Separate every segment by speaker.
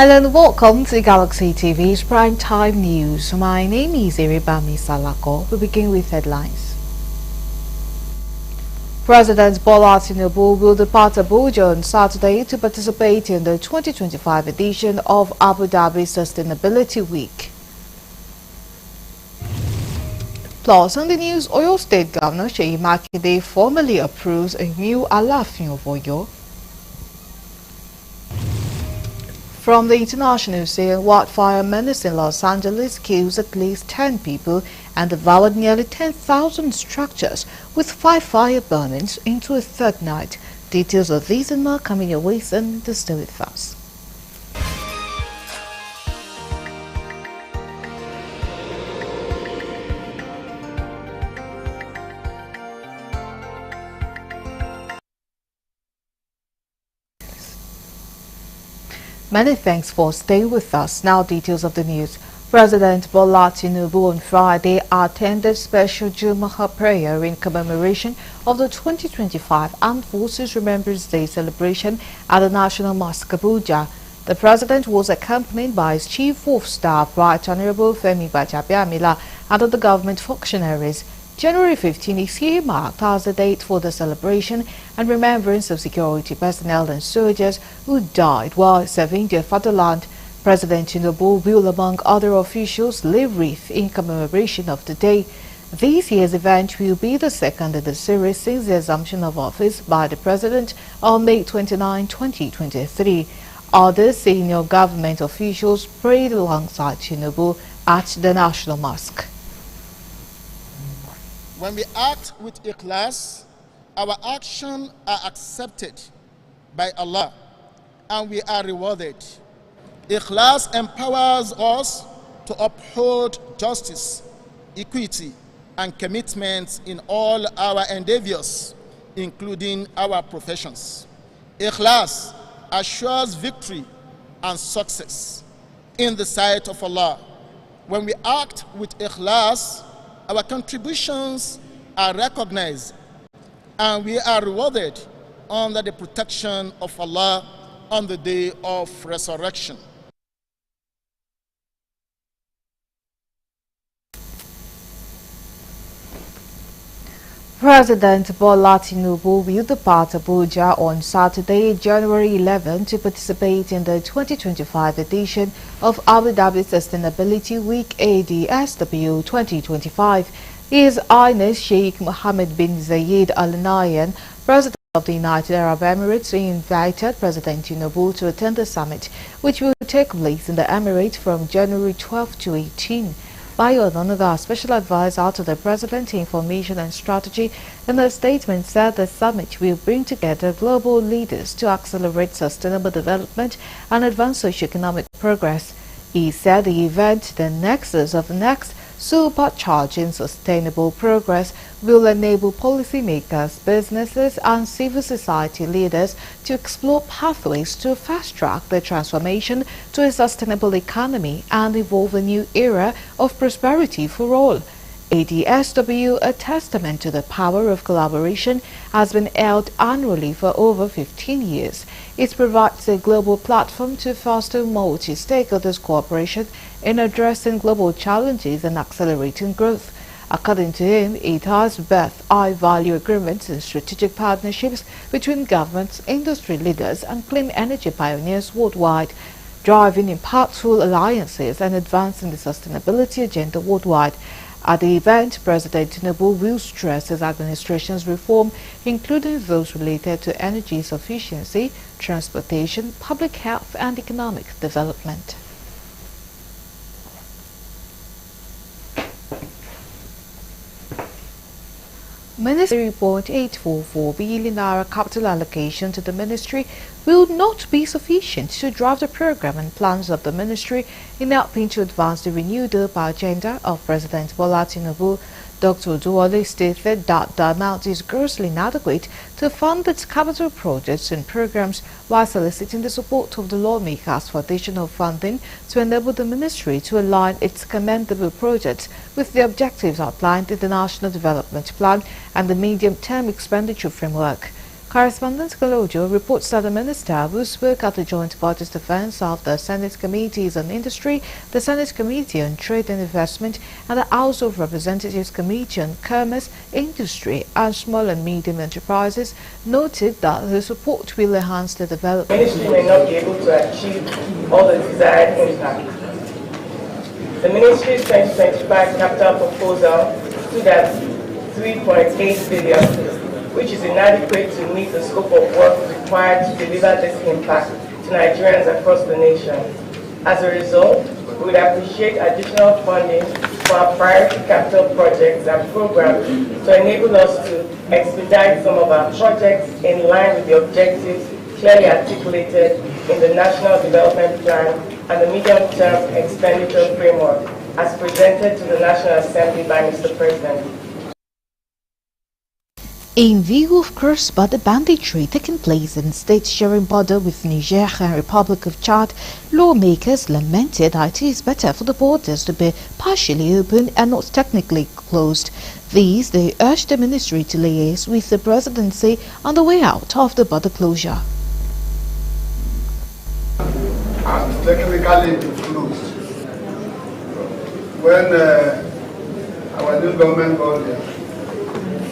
Speaker 1: Hello and welcome to Galaxy TV's Prime Time News. My name is Iribami Salako. We begin with headlines. President Bola Tinubu will depart Abuja on Saturday to participate in the 2025 edition of Abu Dhabi Sustainability Week. Plus, on the news, Oyo State Governor Seyi Makinde formally approves a new Alaafin of Oyo. From the international scene, wildfire menace in Los Angeles kills at least 10 people and devoured nearly 10,000 structures, with 5 fire burnings into a third night. Details of these and more coming your way soon. To stay with us. Many thanks for staying with us. Now details of the news. President Bola Tinubu on Friday attended special Jumu'ah prayer in commemoration of the 2025 Armed Forces Remembrance Day celebration at the National Mosque Abuja. The president was accompanied by his Chief of Staff, Right Honorable Femi Gbajabiamila, and other government functionaries. January 15 is here marked as the date for the celebration and remembrance of security personnel and soldiers who died while serving their fatherland. President Tinubu will, among other officials, lay wreath in commemoration of the day. This year's event will be the second in the series since the assumption of office by the president on May 29, 2023. Other senior government officials prayed alongside Tinubu at the National Mosque.
Speaker 2: When we act with ikhlas, our actions are accepted by Allah and we are rewarded. Ikhlas empowers us to uphold justice, equity, and commitment in all our endeavors, including our professions. Ikhlas assures victory and success in the sight of Allah. When we act with ikhlas, our contributions are recognized and we are rewarded under the protection of Allah on the day of resurrection.
Speaker 1: President Bola Tinubu will depart Abuja on Saturday, January 11, to participate in the 2025 edition of Abu Dhabi Sustainability Week ADSW 2025. His Highness Sheikh Mohammed bin Zayed Al Nahyan, President of the United Arab Emirates, invited President Tinubu to attend the summit, which will take place in the Emirates from January 12 to 18. Bayo Ononuga, special advisor to the President, Information and Strategy, in a statement said the summit will bring together global leaders to accelerate sustainable development and advance socio-economic progress. He said the event, the nexus of next, supercharging sustainable progress, will enable policymakers, businesses, and civil society leaders to explore pathways to fast-track the transformation to a sustainable economy and evolve a new era of prosperity for all. ADSW, a testament to the power of collaboration, has been held annually for over 15 years. It provides a global platform to foster multi-stakeholders cooperation in addressing global challenges and accelerating growth. According to him, it has birthed high-value agreements and strategic partnerships between governments, industry leaders, and clean energy pioneers worldwide, driving impactful alliances and advancing the sustainability agenda worldwide. At the event, President Tinubu will stress his administration's reform, including those related to energy sufficiency, transportation, public health, and economic development. Ministry report 844 billion naira capital allocation to the ministry will not be sufficient to drive the program and plans of the ministry in helping to advance the renewed agenda of President Bola Tinubu. Dr. Oduwole stated that the amount is grossly inadequate to fund its capital projects and programs, while soliciting the support of the lawmakers for additional funding to enable the ministry to align its commendable projects with the objectives outlined in the National Development Plan and the Medium-Term Expenditure Framework. Correspondent Kalojo reports that the minister who spoke at the Joint Budget Defense of the Senate Committees on Industry, the Senate Committee on Trade and Investment, and the House of Representatives Committee on Commerce, Industry and Small and Medium Enterprises noted that the support will enhance the development.
Speaker 3: The ministry may not be able to achieve all the desired impact. The ministry's 2025 capital proposal stood at 3.8 billion. Which is inadequate to meet the scope of work required to deliver this impact to Nigerians across the nation. As a result, we would appreciate additional funding for our priority capital projects and programs to enable us to expedite some of our projects in line with the objectives clearly articulated in the National Development Plan and the Medium-Term Expenditure Framework as presented to the National Assembly by Mr. President.
Speaker 1: In view of cross-border banditry taking place in states sharing border with Niger and Republic of Chad, lawmakers lamented that it is better for the borders to be partially open and not technically closed. They urged the ministry to liaise with the presidency on the way out of the border closure.
Speaker 4: And technically closed. When our new government got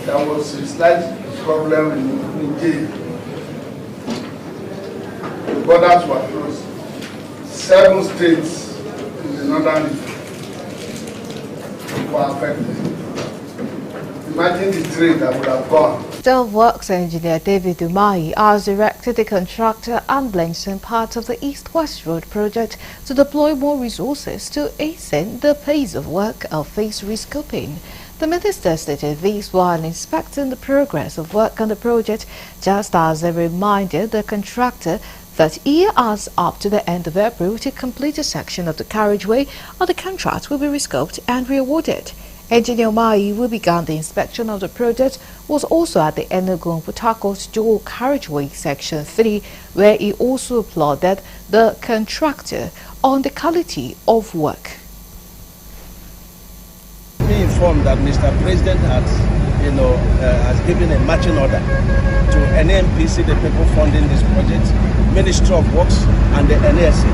Speaker 4: there was a slight problem in Niger. The borders were closed. 7 states in the northern region were affected. Imagine the trade that would have gone.
Speaker 1: Still Works engineer David Umahi has directed a contractor ambulancing part of the East-West Road project to deploy more resources to hasten the pace of work of phase rescoping. The minister stated this while inspecting the progress of work on the project, just as a reminder the contractor that he has up to the end of April to complete a section of the carriageway, or the contract will be rescoped and rewarded. Engineer Mai, who began the inspection of the project, was also at the Enugu-Port Harcourt dual carriageway section 3, where he also applauded the contractor on the quality of work.
Speaker 5: Be informed that Mr. President has given a marching order to NNPC, the people funding this project, Ministry of Works and the NSA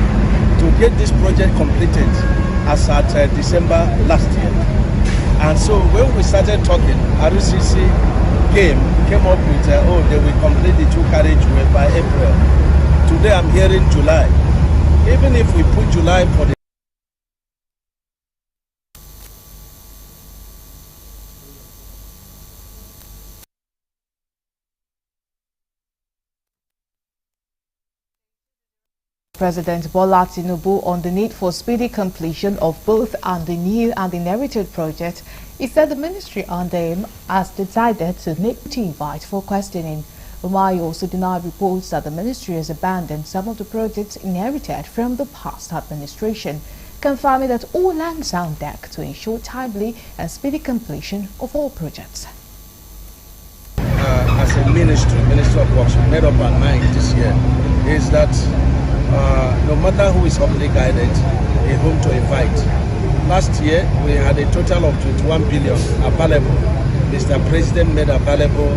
Speaker 5: to get this project completed as at December last year. And so when we started talking, RCC came up with, they will complete the 2 carriageway by April. Today I'm hearing July. Even if we put July for the
Speaker 1: President Bola Tinubu on the need for speedy completion of both and the new and inherited project, he said the ministry under him has decided to make the invite for questioning. Umahi also denied reports that the ministry has abandoned some of the projects inherited from the past administration, confirming that all hands are on deck to ensure timely and speedy completion of all projects.
Speaker 5: As a Ministry of Works, made up our mind this year is that no matter who is publicly guided, a home to invite. Last year, we had a total of 21 billion available. Mr. President made available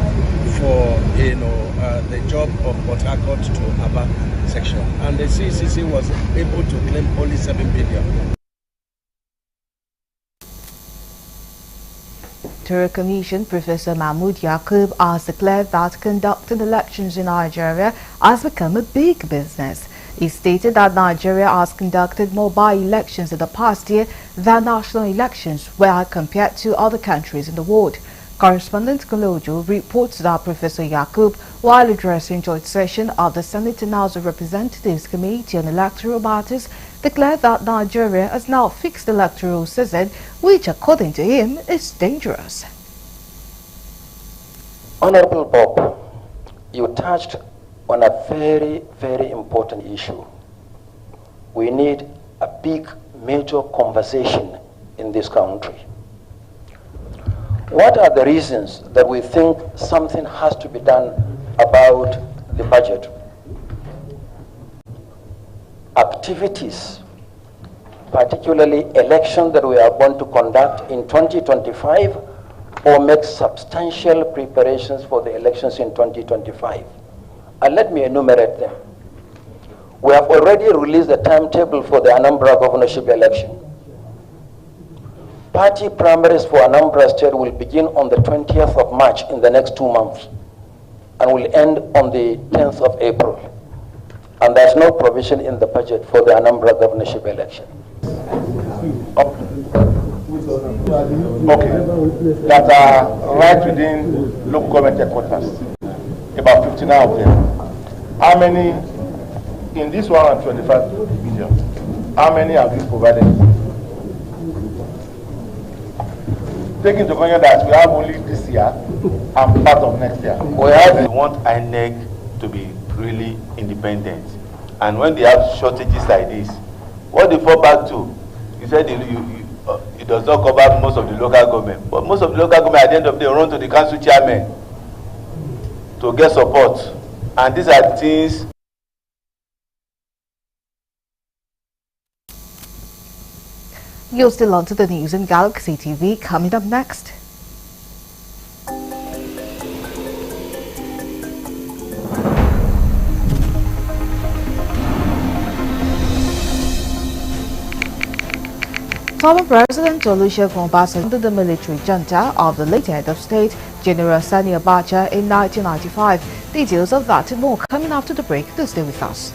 Speaker 5: for the job of Port Harcourt to Aba section, and the CCC was able to claim only 7 billion.
Speaker 1: Electoral Commission, Professor Mahmoud Yaqub has declared that conducting elections in Nigeria has become a big business. He stated that Nigeria has conducted more by-elections in the past year than national elections were compared to other countries in the world. Correspondent Kolojo reports that Professor Yaqub, while addressing joint session of the Senate and House of Representatives Committee on Electoral Matters, declared that Nigeria has now fixed electoral season, which according to him is dangerous.
Speaker 6: Honorable Bob, you touched on a very, very important issue. We need a big, major conversation in this country. What are the reasons that we think something has to be done about the budget? Activities, particularly elections that we are going to conduct in 2025, or make substantial preparations for the elections in 2025. And let me enumerate them. We have already released the timetable for the Anambra governorship election. Party primaries for Anambra State will begin on the 20th of March in the next 2 months and will end on the 10th of April. And there's no provision in the budget for the Anambra governorship election.
Speaker 7: Okay, that are right within local government headquarters, about 59 of them. How many, in this 125 billion, how many have you provided? Taking into account that we have only this year and part of next year.
Speaker 8: We want INEC to be really independent. And when they have shortages like this, what they fall back to, you said it does not cover most of the local government. But most of the local government at the end of the day run to the council chairman to get support. And these are the things.
Speaker 1: You're still on to the news in Galaxy TV. Coming up next. Former President Olusegun Obasanjo under the military junta of the late head of state, General Sani Abacha, in 1995. Details of that and more coming after the break. Do stay with us.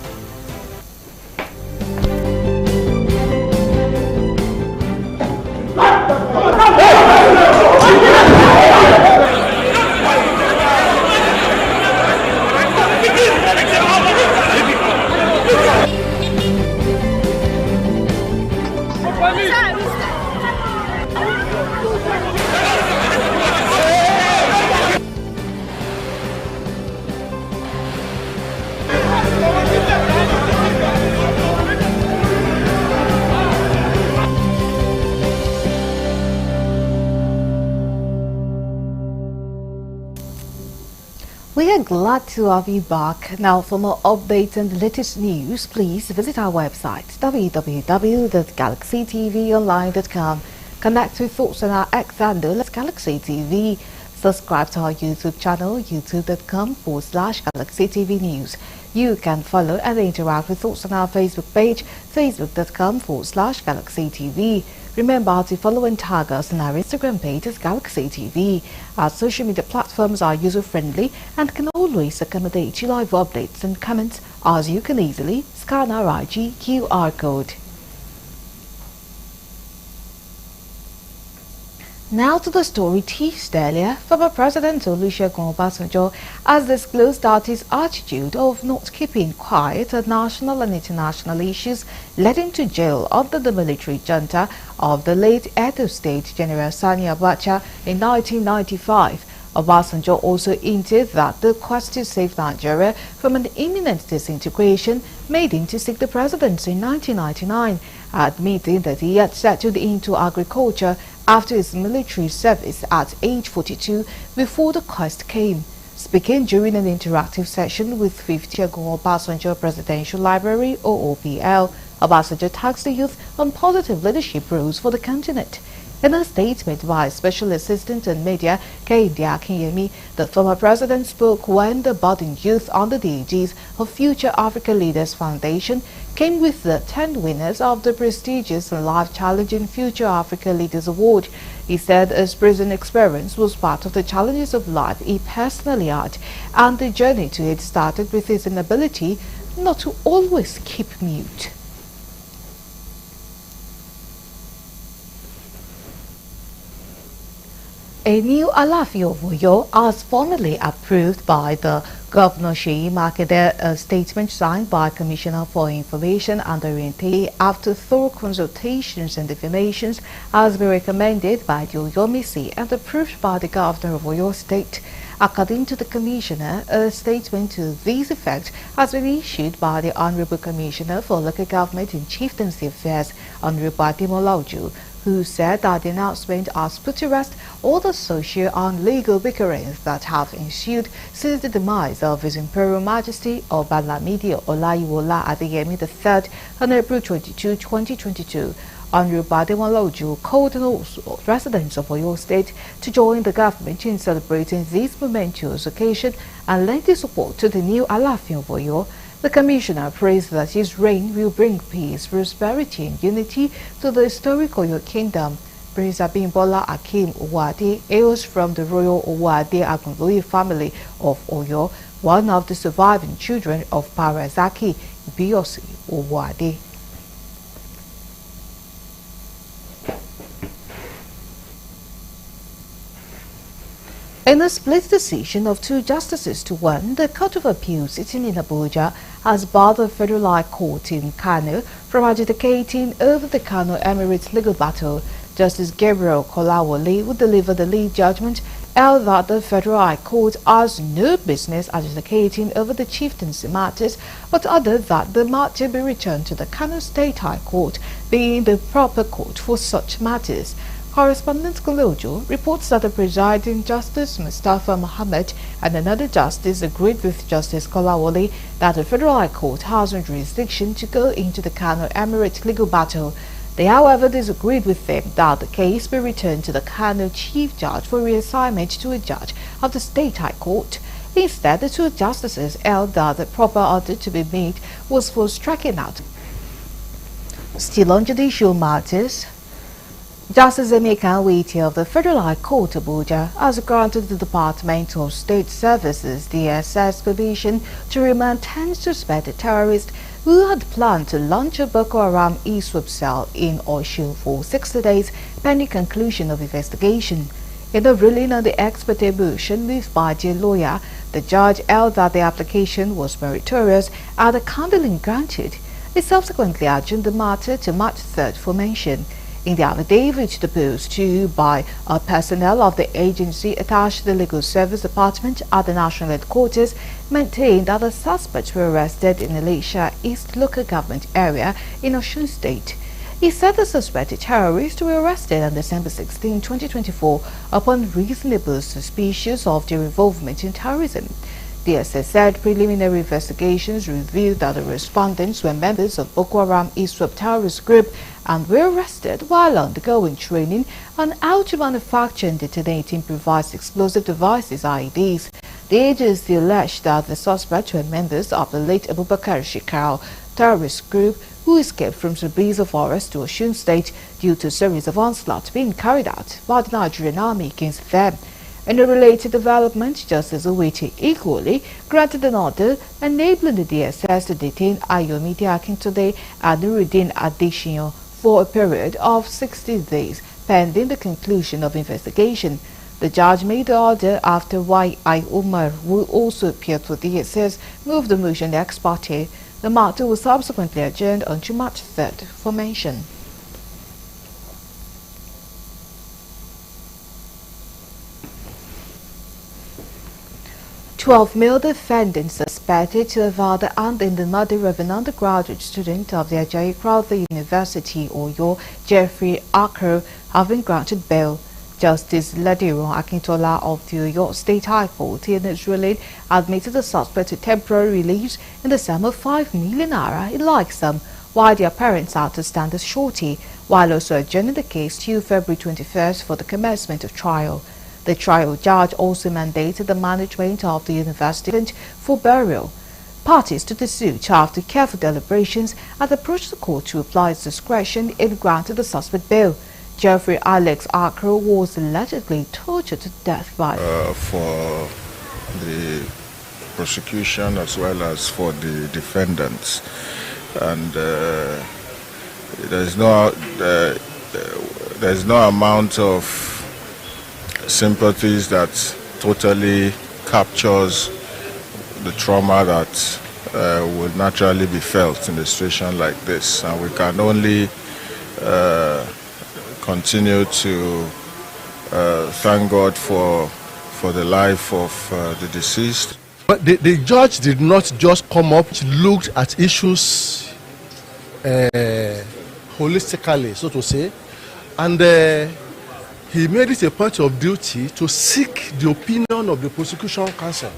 Speaker 1: We are glad to have you back. Now, for more updates and latest news, please visit our website www.galaxytvonline.com. Connect with Thoughts on our X handle at Galaxy TV. Subscribe to our YouTube channel, youtube.com/Galaxy TV News. You can follow and interact with Thoughts on our Facebook page, facebook.com/Galaxy TV. Remember to follow and tag us on our Instagram page as Galaxy TV. Our social media platforms are user-friendly and can always accommodate you live updates and comments, as you can easily scan our IG QR code. Now to the story teased earlier. Former President Olusegun Obasanjo has disclosed that his attitude of not keeping quiet on national and international issues led him to jail under the military junta of the late head of state, General Sani Abacha, in 1995. Obasanjo also hinted that the quest to save Nigeria from an imminent disintegration made him to seek the presidency in 1999, admitting that he had settled into agriculture after his military service at age 42 before the quest came. Speaking during an interactive session with 50 Olusegun Obasanjo Presidential Library, OOPL, Obasanjo tasked the youth on positive leadership roles for the continent. In a statement by Special Assistant on Media, Kehinde Akinyemi, the former president spoke when the budding youth under the aegis of Future Africa Leaders Foundation came with the 10 winners of the prestigious and life-challenging Future Africa Leaders Award. He said his prison experience was part of the challenges of life he personally had, and the journey to it started with his inability not to always keep mute. A new Alaafin of Oyo, as formally approved by the Governor Seyi Makinde, a statement signed by Commissioner for Information and Orientation after thorough consultations and definitions, has been recommended by the Oyomesi and approved by the Governor of Oyo State. According to the Commissioner, a statement to this effect has been issued by the Honorable Commissioner for Local Government and Chieftaincy Affairs, Honorable Ademola Ojo, who said that the announcement has put to rest all the social and legal bickerings that have ensued since the demise of His Imperial Majesty Oba Lamidi Olayiwola Adeyemi III on April 22, 2022. Honorable Ademola Ojo called on also residents of Oyo State to join the government in celebrating this momentous occasion and lending support to the new Alafin of Oyo. The commissioner praised that his reign will bring peace, prosperity and unity to the historic Oyo kingdom. Prince Abimbola Akim Owade hails from the royal Owade Agunloye family of Oyo, one of the surviving children of Parazaki Biyosi Owade. In a split decision of 2 justices to 1, the Court of Appeal sitting in Abuja has barred the Federal High Court in Kano from adjudicating over the Kano Emirates legal battle. Justice Gabriel Kolawole, who delivered the lead judgment, held that the Federal High Court has no business adjudicating over the chieftaincy matters, but ordered that the matter be returned to the Kano State High Court, being the proper court for such matters. Correspondent Kolojo reports that the presiding Justice Mustafa Mohammed and another justice agreed with Justice Kolawole that the Federal High Court has no jurisdiction to go into the Kano Emirate legal battle. They, however, disagreed with them that the case be returned to the Kano Chief Judge for reassignment to a judge of the State High Court. Instead, the 2 justices held that the proper order to be made was for striking out. Still on judicial matters, Justice Emeka Nwite of the Federal High Court Abuja has granted the Department of State Services DSS permission to remand 10 suspected terrorists who had planned to launch a Boko Haram e-swap cell in Osun for 60 days pending conclusion of investigation. In a ruling on the expert motion moved by the lawyer, the judge held that the application was meritorious and the counseling granted. He subsequently adjourned the matter to March 3rd for mention. In the affidavit deposed to by personnel of the agency attached to the Legal Service Department at the National Headquarters, maintained that the suspects were arrested in Elisha East local government area in Osun State. He said the suspected terrorists were arrested on December 16, 2024 upon reasonable suspicions of their involvement in terrorism. DSS said preliminary investigations revealed that the respondents were members of Boko Haram e-swap terrorist group and were arrested while undergoing training on how to manufacture and detonate improvised explosive devices (IEDs). The agency alleged that the suspects were members of the late Abubakar Shekau terrorist group who escaped from Sambisa Forest to Osun State due to a series of onslaughts being carried out by the Nigerian army against them. In a related development, Justice Owiti equally granted an order enabling the DSS to detain Ayomide Akintode and Nuruddin Adesina for a period of 60 days pending the conclusion of investigation. The judge made the order after Y.I. Umar, who also appeared for DSS, moved the motion ex parte. The matter was subsequently adjourned until March 3rd for mention. Twelve male defendants suspected to have had a hand in the murder of an undergraduate student of the Ajayi Crowther University, Oyo, Jeffrey Akro, have been granted bail. Justice Ladiron Akintola of the Oyo State High Court in its ruling admitted the suspect to temporary release in the sum of 5 million naira in like sum, while their parents are to stand as surety, while also adjourning the case till February 21st for the commencement of trial. The trial judge also mandated the management of the university for burial. Parties to the suit, after careful deliberations, had approached the court to apply its discretion in granting the suspect bail. Jeffrey Alex Akro was allegedly tortured to death by
Speaker 9: for the prosecution as well as for the defendants, and there's no amount of sympathies that totally captures the trauma that would naturally be felt in a situation like this, and we can only continue to thank God for the life of the deceased.
Speaker 10: But the judge did not just come up, he looked at issues holistically, so to say, and he made it a point of duty to seek the opinion of the prosecution counsel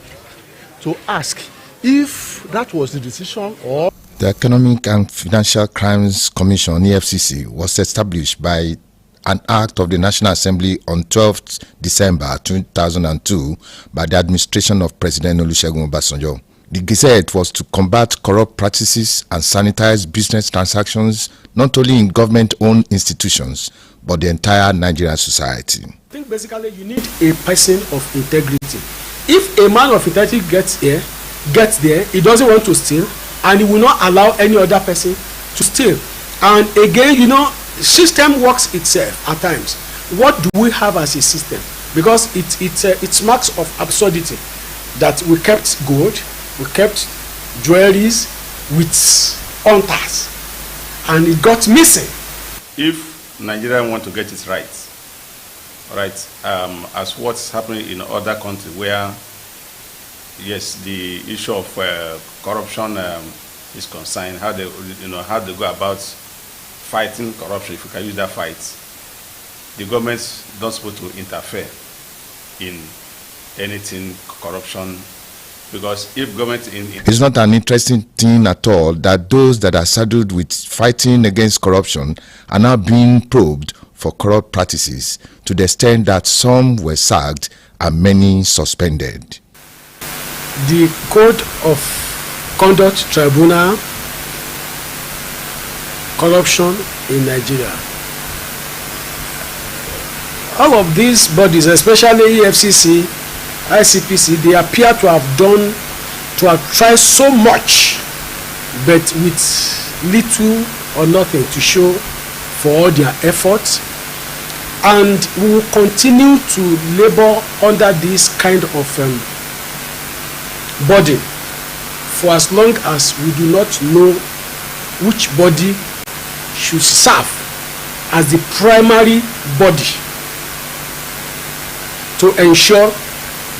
Speaker 10: to ask if that was the decision or
Speaker 11: The Economic and Financial Crimes Commission, EFCC, was established by an act of the National Assembly on 12th December 2002 by the administration of President Olusegun Obasanjo. The gazette was to combat corrupt practices and sanitize business transactions not only in government-owned institutions but the entire Nigerian society.
Speaker 12: I think basically you need a person of integrity. If a man of integrity gets there, he doesn't want to steal, and he will not allow any other person to steal. And again, you know, system works itself at times. What do we have as a system? Because it's marks of absurdity that we kept gold, we kept jewelries with hunters, and it got missing.
Speaker 5: If Nigeria want to get it right, as what's happening in other countries where, yes, the issue of corruption is concerned, how they go about fighting corruption, if we can use that fight, the government's not supposed to interfere in anything corruption, because if government
Speaker 11: it's not an interesting thing at all that those that are saddled with fighting against corruption are now being probed for corrupt practices to the extent that some were sacked and many suspended.
Speaker 12: The Code of Conduct Tribunal, corruption in Nigeria. All of these bodies, especially EFCC, ICPC, they appear to have tried so much, but with little or nothing to show for all their efforts. And we will continue to labor under this kind of burden for as long as we do not know which body should serve as the primary body to ensure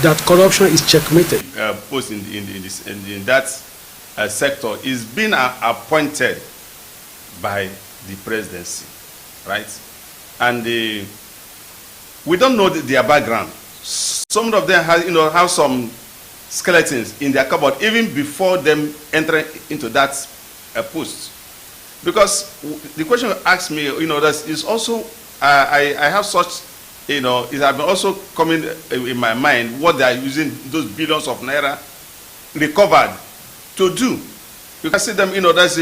Speaker 12: that corruption is checkmated.
Speaker 5: Post in that sector is being appointed by the presidency, right? And we don't know their background. Some of them have some skeletons in their cupboard even before them entering into that post. Because the question asked me, that is also I have such. It has been also coming in my mind what they are using those billions of naira recovered to do. You can see them, that's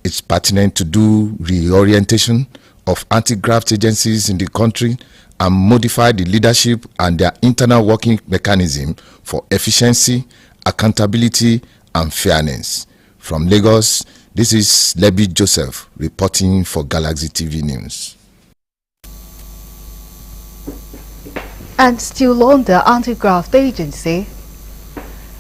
Speaker 11: it's pertinent to do reorientation of anti-graft agencies in the country and modify the leadership and their internal working mechanism for efficiency, accountability, and fairness. From Lagos, this is Lebi Joseph reporting for Galaxy TV News.
Speaker 1: And still on the Anti-Graft Agency,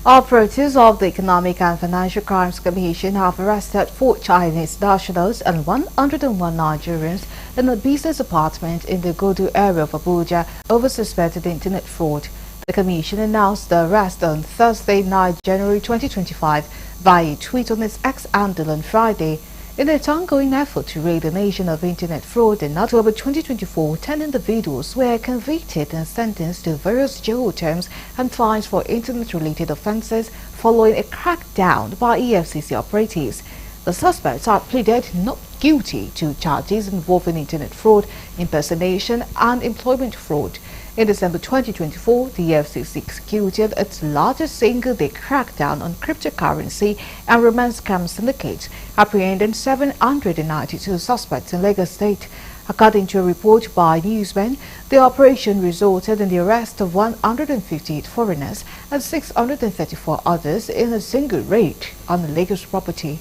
Speaker 1: operatives of the Economic and Financial Crimes Commission have arrested 4 Chinese nationals and 101 Nigerians in a business apartment in the Godu area of Abuja over suspected internet fraud. The Commission announced the arrest on Thursday, 9 January 2025 via a tweet on its X handle on Friday. In its ongoing effort to rid the nation of internet fraud, in October 2024, 10 individuals were convicted and sentenced to various jail terms and fines for internet-related offences following a crackdown by EFCC operatives. The suspects are pleaded not guilty to charges involving internet fraud, impersonation and employment fraud. In December 2024, the EFCC executed its largest single-day crackdown on cryptocurrency and romance scam syndicates, apprehending 792 suspects in Lagos State. According to a report by Newsman, the operation resulted in the arrest of 158 foreigners and 634 others in a single raid on the Lagos property.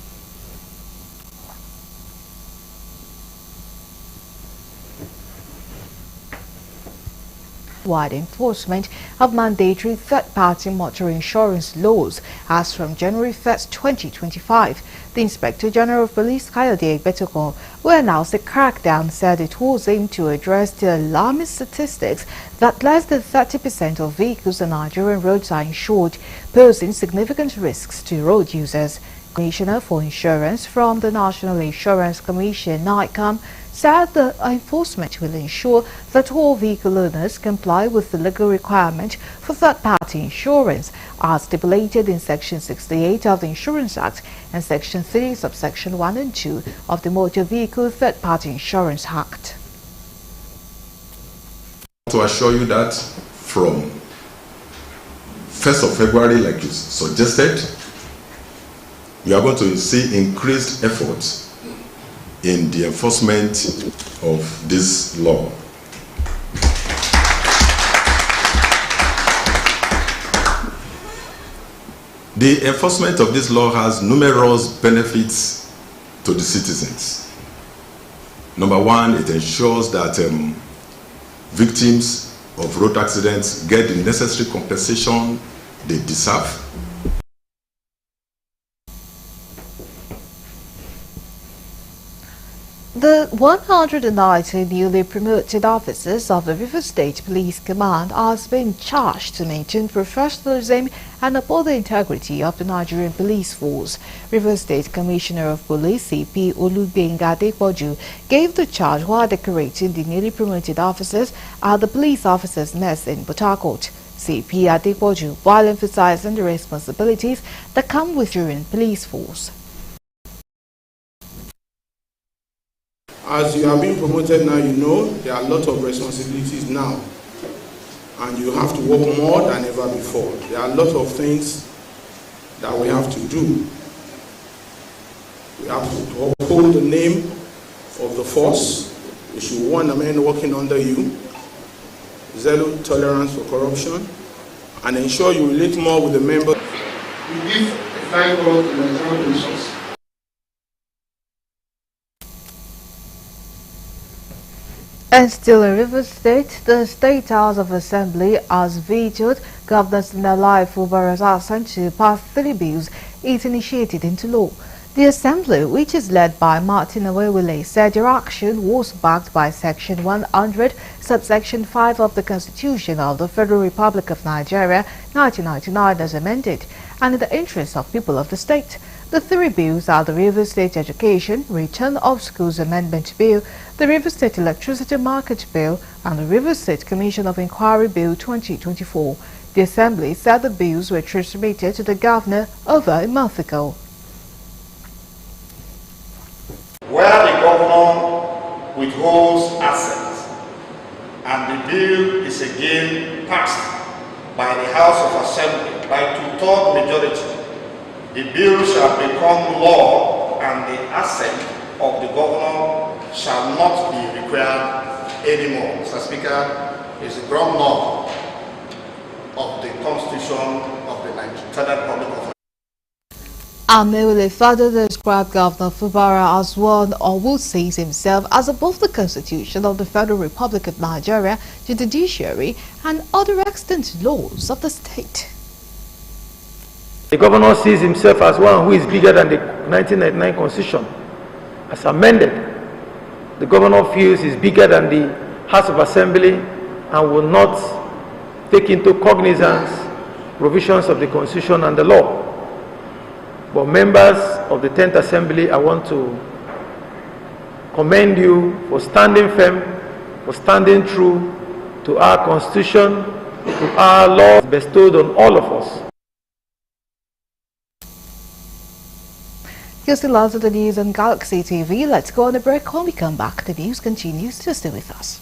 Speaker 1: Wide enforcement of mandatory third-party motor insurance laws as from January 1st, 2025. The Inspector General of Police, Kayode Egbetokun, who announced the crackdown, said it was aimed to address the alarming statistics that less than 30% of vehicles on Nigerian roads are insured, posing significant risks to road users. Commissioner for Insurance from the National Insurance Commission, NICAM, said the enforcement will ensure that all vehicle owners comply with the legal requirement for third-party insurance as stipulated in Section 68 of the Insurance Act and Section 3, subsection 1 and 2 of the Motor Vehicle Third-Party Insurance Act.
Speaker 13: To assure you that from 1st of February, like you suggested, we are going to see increased efforts in the enforcement of this law. The enforcement of this law has numerous benefits to the citizens. Number one, it ensures that victims of road accidents get the necessary compensation they deserve.
Speaker 1: The 190 newly promoted officers of the Rivers State Police Command are being charged to maintain professionalism and uphold the integrity of the Nigerian police force. Rivers State Commissioner of Police CP Olugbenga Adepoju gave the charge while decorating the newly promoted officers at the Police Officers' Mess in Port Harcourt. CP Adepoju, while emphasizing the responsibilities that come with joining police force.
Speaker 12: As you are being promoted now, you know there are a lot of responsibilities now, and you have to work more than ever before. There are a lot of things that we have to do. We have to uphold the name of the force. You should warn the men working under you, zero tolerance for corruption, and ensure you relate more with the members.
Speaker 4: We give a flying color to the Nigerian police.
Speaker 1: And still in Rivers State, the State House of Assembly has vetoed Governor Siminalayi Fubara's assent to pass 3 bills it initiated into law. The Assembly, which is led by Martin Awewile, said their action was backed by Section 100, subsection 5 of the Constitution of the Federal Republic of Nigeria, 1999 as amended, and in the interest of people of the state. The 3 bills are the Rivers State Education, Return of Schools Amendment Bill, the Rivers State Electricity Market Bill, and the Rivers State Commission of Inquiry Bill 2024. The Assembly said the bills were transmitted to the Governor over a month ago.
Speaker 14: Where the Governor withholds assets and the bill is again passed by the House of Assembly by 2/3 majority, the bill shall become law and the assent of the Governor shall not be required anymore. Mr. Speaker, is the ground law of the Constitution of the Federal Republic of
Speaker 1: Awewile further described Governor Fubara as one who sees himself as above the Constitution of the Federal Republic of Nigeria, the judiciary, and other extant laws of the state.
Speaker 15: The governor sees himself as one who is bigger than the 1999 Constitution, as amended. The governor feels he's bigger than the House of Assembly and will not take into cognizance provisions of the Constitution and the law. But members of the 10th Assembly, I want to commend you for standing firm, for standing true to our Constitution, to our laws bestowed on all of us.
Speaker 1: You're still on to the news on Galaxy TV. Let's go on a break. When we come back, the news continues. Just stay with us.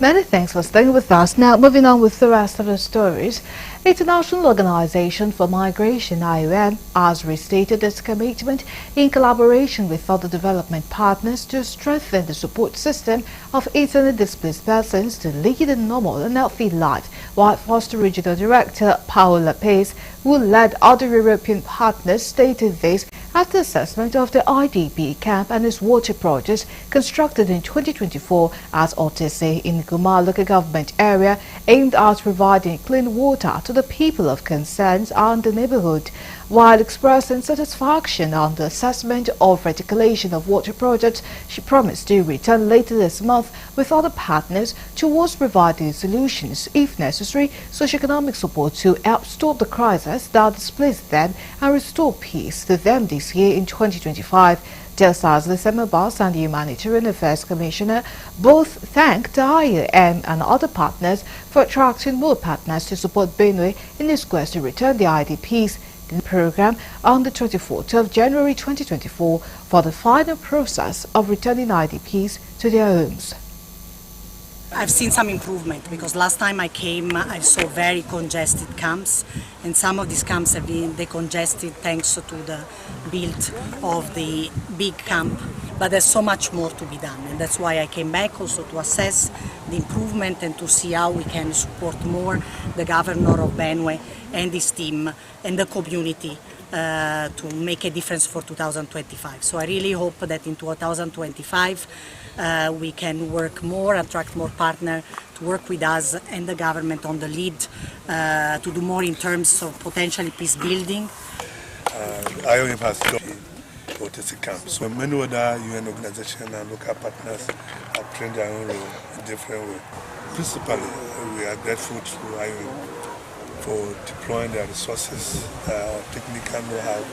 Speaker 1: Many thanks for staying with us. Now, moving on with the rest of the stories. The International Organization for Migration, IOM, has restated its commitment in collaboration with other development partners to strengthen the support system of internally displaced persons to lead a normal and healthy life, while Foster Regional Director Paola Pace, who led other European partners, stated this after assessment of the IDP camp and its water projects constructed in 2024 at Otese in Guma local government area, aimed at providing clean water to the people of concerns and the neighborhood. While expressing satisfaction on the assessment of reticulation of water projects, she promised to return later this month with other partners towards providing solutions, if necessary, socio-economic support to help stop the crisis that displaced them and restore peace to them this year in 2025. Just as the Semabas and the Humanitarian Affairs Commissioner both thanked the IOM and other partners for attracting more partners to support Benue in its quest to return the IDPs program on the 24th of January 2024 for the final process of returning IDPs to their homes.
Speaker 16: I've seen some improvement because last time I came I saw very congested camps, and some of these camps have been decongested thanks to the build of the big camp, but there's so much more to be done, and that's why I came back also to assess the improvement and to see how we can support more the governor of Benue and his team and the community to make a difference for 2025. So I really hope that in 2025 we can work more, attract more partners to work with us and the government on the lead to do more in terms of potentially peace building.
Speaker 17: IOM has done Otese camp. So many other UN organizations and local partners have trained their own role in different ways. Principally, we are grateful to IOM for deploying their resources, technical know-how,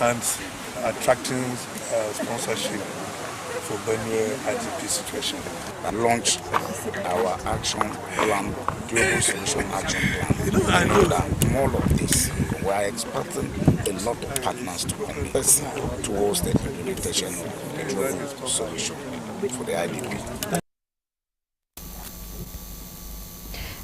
Speaker 17: and attracting sponsorship for Benue IDP situation.
Speaker 14: And launch our action plan, Global Solution Action Plan.
Speaker 17: I know
Speaker 14: that more of this, we are expecting a lot of partners to come towards the implementation of the global solution for the IDP.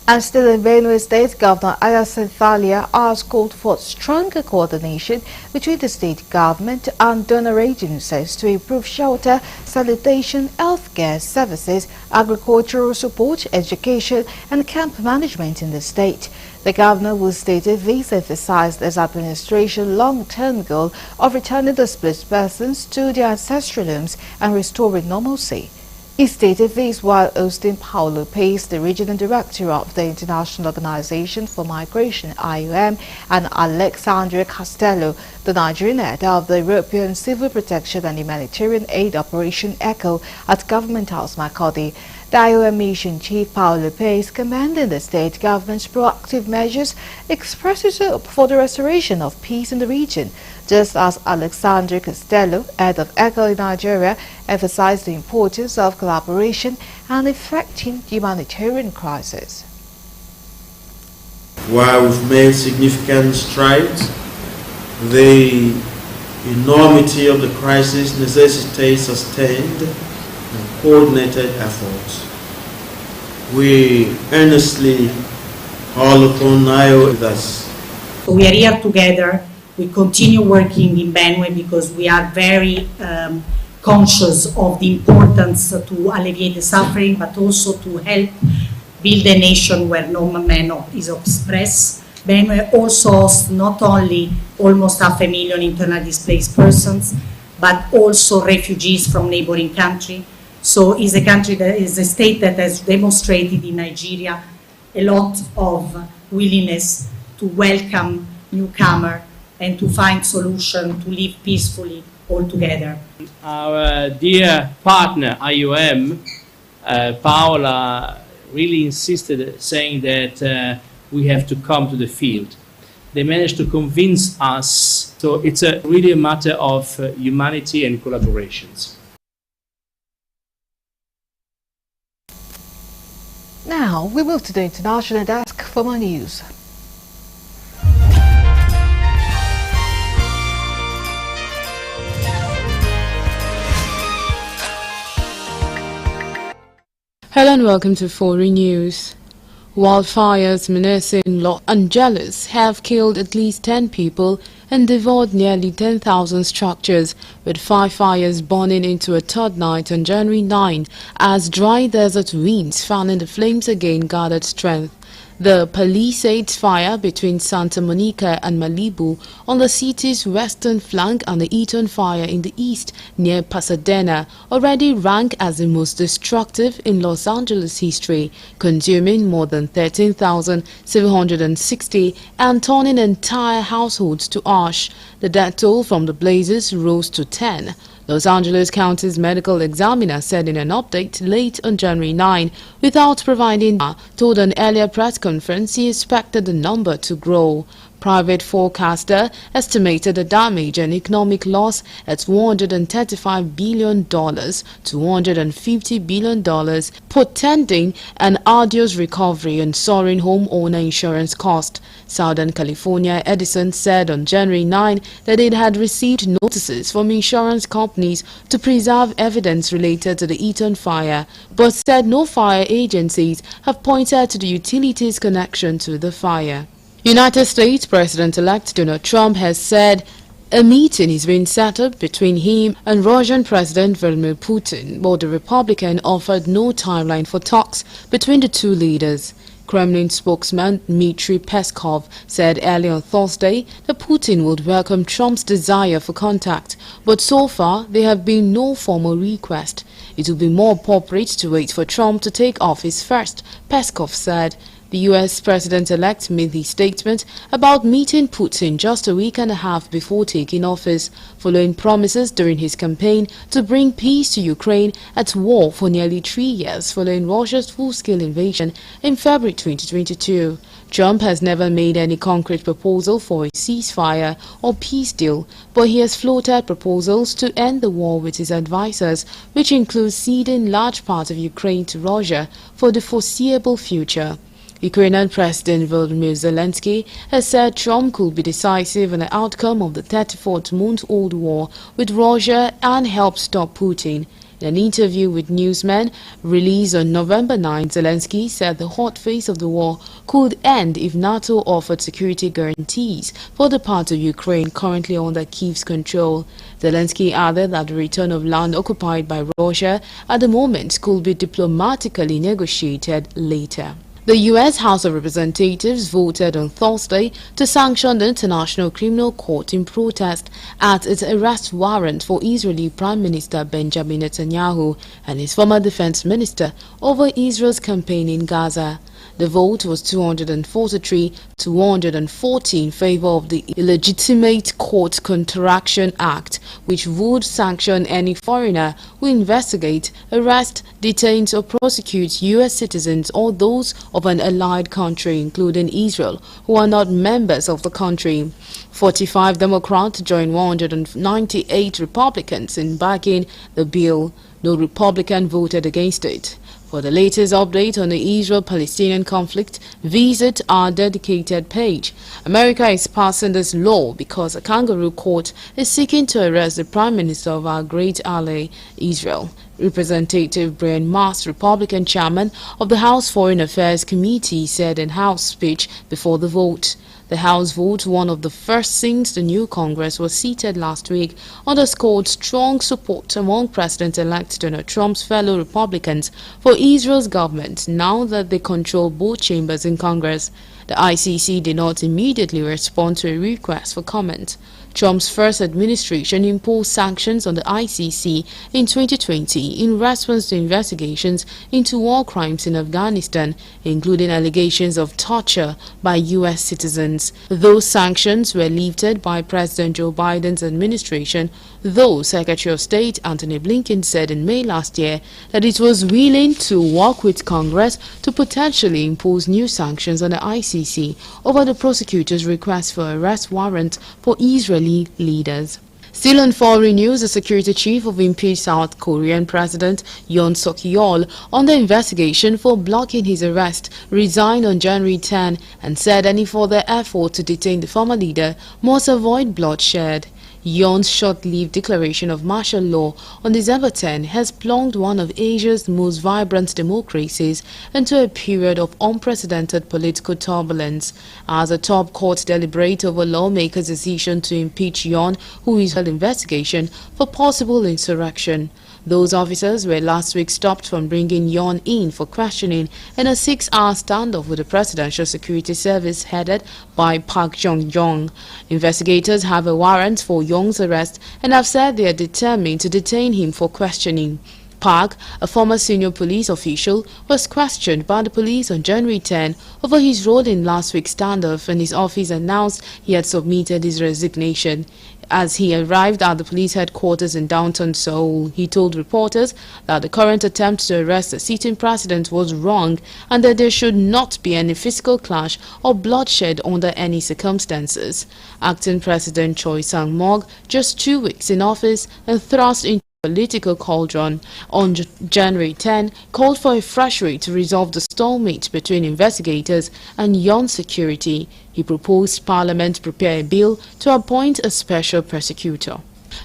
Speaker 1: And still in Benue State, Governor Ayasin Thalia has called for stronger coordination between the state government and donor agencies to improve shelter, sanitation, healthcare services, agricultural support, education and camp management in the state. The governor, who stated this, emphasized his administration's long-term goal of returning displaced persons to their ancestral homes and restoring normalcy. He stated this while hosting Paolo Pace, the Regional Director of the International Organization for Migration, IOM, and Alexandre Castello, the Nigerian head of the European Civil Protection and Humanitarian Aid Operation ECHO at Government House, Makurdi. The IOM Mission Chief Paolo Pace, commending the state government's proactive measures, expresses hope for the restoration of peace in the region, just as Alexandre Castello, head of ECHO in Nigeria, emphasized the importance of collaboration and effecting the humanitarian crisis.
Speaker 18: While we've made significant strides, the enormity of the crisis necessitates sustained and coordinated efforts. We earnestly call upon IO with us.
Speaker 16: We are here together. We continue working in Benue because we are very conscious of the importance to alleviate the suffering, but also to help build a nation where no man is oppressed. Benue also hosts not only almost 500,000 internally displaced persons, but also refugees from neighboring countries. So it's a country that is a state that has demonstrated in Nigeria a lot of willingness to welcome newcomers and to find solutions to live peacefully all together.
Speaker 19: Our dear partner IOM, Paola, really insisted, saying that we have to come to the field. They managed to convince us, so it's really a matter of humanity and collaborations.
Speaker 1: Now we move to the international desk for more news.
Speaker 20: Hello and welcome to Foreign News. Wildfires menacing Los Angeles have killed at least 10 people and devoured nearly 10,000 structures, with 5 fires burning into a third night on January 9 as dry desert winds fanning the flames again gathered strength. The Palisades fire between Santa Monica and Malibu on the city's western flank and the Eaton fire in the east near Pasadena already rank as the most destructive in Los Angeles history, consuming more than 13,760 and turning entire households to ash. The death toll from the blazes rose to 10. Los Angeles County's medical examiner said in an update late on January 9, without providing told an earlier press conference he expected the number to grow. Private forecaster estimated the damage and economic loss at $135 billion to $150 billion, portending an arduous recovery and soaring homeowner insurance cost. Southern California Edison said on January 9 that it had received notices from insurance companies to preserve evidence related to the Eaton fire, but said no fire agencies have pointed to the utilities' connection to the fire. United States President-elect Donald Trump has said a meeting is being set up between him and Russian President Vladimir Putin, but the Republican offered no timeline for talks between the two leaders. Kremlin spokesman Dmitry Peskov said early on Thursday that Putin would welcome Trump's desire for contact, but so far there have been no formal request. It would be more appropriate to wait for Trump to take office first, Peskov said. The U.S. President-elect made the statement about meeting Putin just a week and a half before taking office, following promises during his campaign to bring peace to Ukraine at war for nearly 3 years following Russia's full-scale invasion in February 2022. Trump has never made any concrete proposal for a ceasefire or peace deal, but he has floated proposals to end the war with his advisors, which includes ceding large parts of Ukraine to Russia for the foreseeable future. Ukrainian President Volodymyr Zelensky has said Trump could be decisive in the outcome of the 34-month-old war with Russia and help stop Putin. In an interview with newsmen released on November 9, Zelensky said the hot phase of the war could end if NATO offered security guarantees for the part of Ukraine currently under Kyiv's control. Zelensky added that the return of land occupied by Russia at the moment could be diplomatically negotiated later. The U.S. House of Representatives voted on Thursday to sanction the International Criminal Court in protest at its arrest warrant for Israeli Prime Minister Benjamin Netanyahu and his former defense minister over Israel's campaign in Gaza. The vote was 243 to 140 in favor of the Illegitimate Court Counteraction Act, which would sanction any foreigner who investigates, arrests, detains or prosecutes U.S. citizens or those of an allied country, including Israel, who are not members of the country. 45 Democrats joined 198 Republicans in backing the bill. No Republican voted against it. For the latest update on the Israel-Palestinian conflict, visit our dedicated page. America is passing this law because a kangaroo court is seeking to arrest the Prime Minister of our great ally, Israel. Representative Brian Mast, Republican chairman of the House Foreign Affairs Committee, said in House speech before the vote. The House vote, one of the first since the new Congress was seated last week, underscored strong support among President-elect Donald Trump's fellow Republicans for Israel's government now that they control both chambers in Congress. The ICC did not immediately respond to a request for comment. Trump's first administration imposed sanctions on the ICC in 2020 in response to investigations into war crimes in Afghanistan, including allegations of torture by U.S. citizens. Those sanctions were lifted by President Joe Biden's administration, though Secretary of State Antony Blinken said in May last year that it was willing to work with Congress to potentially impose new sanctions on the ICC over the prosecutor's request for arrest warrant for Israeli leaders. Still on foreign news, the security chief of impeached South Korean President Yoon Suk-yeol on the investigation for blocking his arrest resigned on January 10 and said any further effort to detain the former leader must avoid bloodshed. Yon's short-lived declaration of martial law on December 10 has plunged one of Asia's most vibrant democracies into a period of unprecedented political turbulence as a top court deliberates over lawmakers' decision to impeach Yon, who is held investigation for possible insurrection. Those officers were last week stopped from bringing Yon in for questioning in a 6-hour standoff with the Presidential Security Service headed by Park Jong-jong. Investigators have a warrant for Yong's arrest and have said they are determined to detain him for questioning. Park, a former senior police official, was questioned by the police on January 10 over his role in last week's standoff, and his office announced he had submitted his resignation. As he arrived at the police headquarters in downtown Seoul, he told reporters that the current attempt to arrest the sitting president was wrong and that there should not be any physical clash or bloodshed under any circumstances. Acting President Choi Sang-mok, just 2 weeks in office and thrust into political cauldron on January 10, called for a fresh way to resolve the stalemate between investigators and Yon security. He proposed Parliament prepare a bill to appoint a special prosecutor.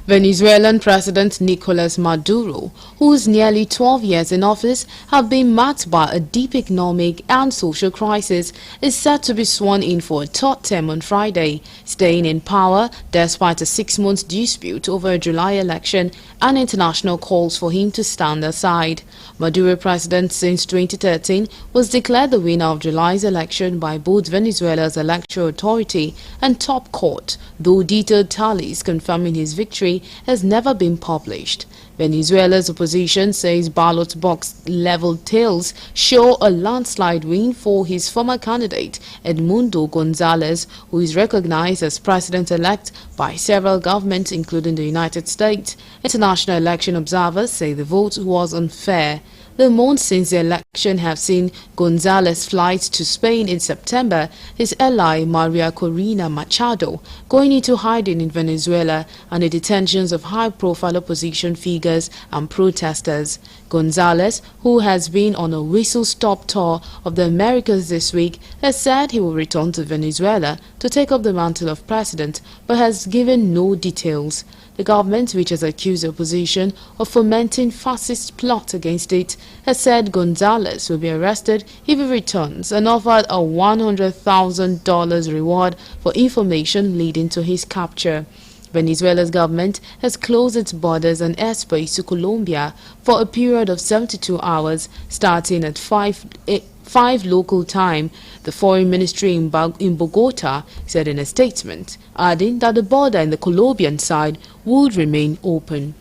Speaker 20: Venezuelan President Nicolas Maduro, whose nearly 12 years in office have been marked by a deep economic and social crisis, is set to be sworn in for a third term on Friday, staying in power despite a 6-month dispute over a July election and international calls for him to stand aside. Maduro, president since 2013, was declared the winner of July's election by both Venezuela's electoral authority and top court, though detailed tallies confirming his victory has never been published. Venezuela's opposition says ballot box level tales show a landslide win for his former candidate Edmundo Gonzalez, who is recognized as president-elect by several governments including the United States. International election observers say the vote was unfair. The months since the election have seen Gonzalez's flight to Spain in September, his ally Maria Corina Machado going into hiding in Venezuela, and the detentions of high-profile opposition figures and protesters. Gonzalez, who has been on a whistle-stop tour of the Americas this week, has said he will return to Venezuela to take up the mantle of president, but has given no details. The government, which has accused the opposition of fomenting fascist plot against it, has said Gonzalez will be arrested if he returns and offered a $100,000 reward for information leading to his capture. Venezuela's government has closed its borders and airspace to Colombia for a period of 72 hours, starting at 5 local time, the foreign ministry in Bogota said in a statement, adding that the border in the Colombian side would remain open.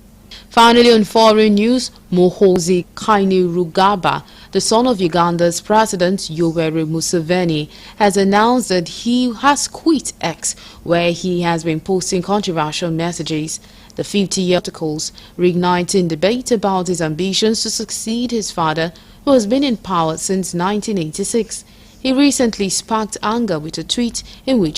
Speaker 20: Finally, on foreign news, Muhoozi Kainerugaba, the son of Uganda's President Yoweri Museveni, has announced that he has quit X, where he has been posting controversial messages. The 50-year articles reigniting debate about his ambitions to succeed his father, who has been in power since 1986. He recently sparked anger with a tweet in which